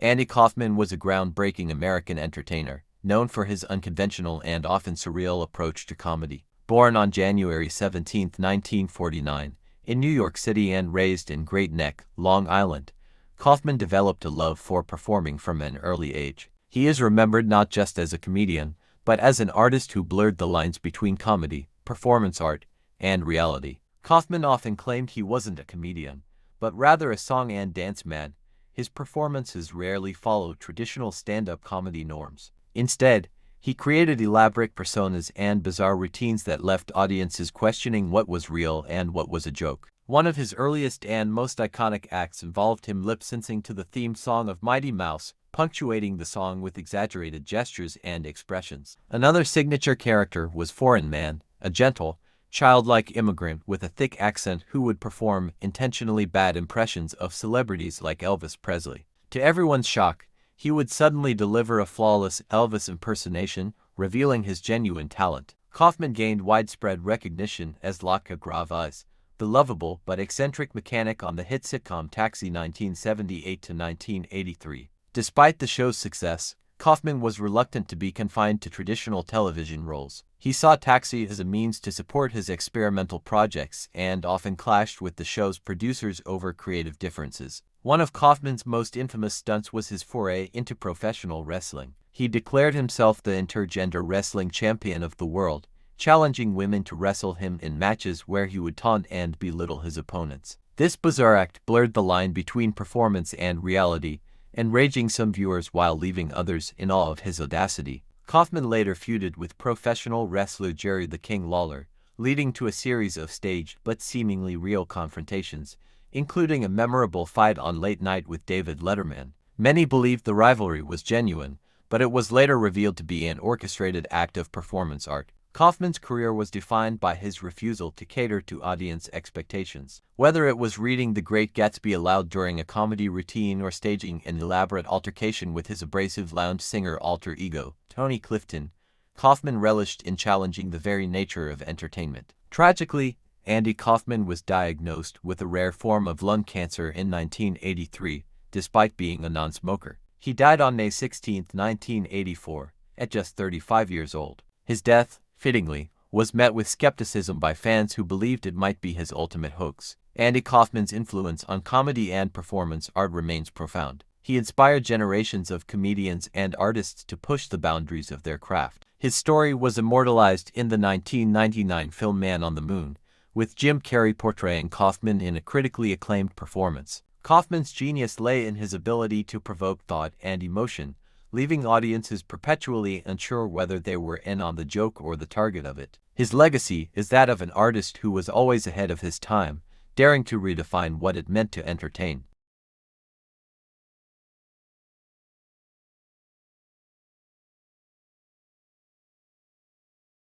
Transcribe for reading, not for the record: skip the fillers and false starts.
Andy Kaufman was a groundbreaking American entertainer, known for his unconventional and often surreal approach to comedy. Born on January 17, 1949, in New York City and raised in Great Neck, Long Island, Kaufman developed a love for performing from an early age. He is remembered not just as a comedian, but as an artist who blurred the lines between comedy, performance art, and reality. Kaufman often claimed he wasn't a comedian, but rather a song and dance man. His performances rarely followed traditional stand-up comedy norms. Instead, he created elaborate personas and bizarre routines that left audiences questioning what was real and what was a joke. One of his earliest and most iconic acts involved him lip-syncing to the theme song of Mighty Mouse, punctuating the song with exaggerated gestures and expressions. Another signature character was Foreign Man, a gentle, childlike immigrant with a thick accent who would perform intentionally bad impressions of celebrities like Elvis Presley. To everyone's shock, he would suddenly deliver a flawless Elvis impersonation, revealing his genuine talent. Kaufman gained widespread recognition as La Gravis, the lovable but eccentric mechanic on the hit sitcom Taxi 1978-1983. Despite the show's success, Kaufman was reluctant to be confined to traditional television roles. He saw Taxi as a means to support his experimental projects and often clashed with the show's producers over creative differences. One of Kaufman's most infamous stunts was his foray into professional wrestling. He declared himself the intergender wrestling champion of the world, challenging women to wrestle him in matches where he would taunt and belittle his opponents. This bizarre act blurred the line between performance and reality, enraging some viewers while leaving others in awe of his audacity. Kaufman later feuded with professional wrestler Jerry the King Lawler, leading to a series of staged but seemingly real confrontations, including a memorable fight on Late Night with David Letterman. Many believed the rivalry was genuine, but it was later revealed to be an orchestrated act of performance art. Kaufman's career was defined by his refusal to cater to audience expectations. Whether it was reading The Great Gatsby aloud during a comedy routine or staging an elaborate altercation with his abrasive lounge singer alter ego, Tony Clifton, Kaufman relished in challenging the very nature of entertainment. Tragically, Andy Kaufman was diagnosed with a rare form of lung cancer in 1983, despite being a non-smoker. He died on May 16, 1984, at just 35 years old. His death, fittingly, was met with skepticism by fans who believed it might be his ultimate hoax. Andy Kaufman's influence on comedy and performance art remains profound. He inspired generations of comedians and artists to push the boundaries of their craft. His story was immortalized in the 1999 film Man on the Moon, with Jim Carrey portraying Kaufman in a critically acclaimed performance. Kaufman's genius lay in his ability to provoke thought and emotion, leaving audiences perpetually unsure whether they were in on the joke or the target of it. His legacy is that of an artist who was always ahead of his time, daring to redefine what it meant to entertain.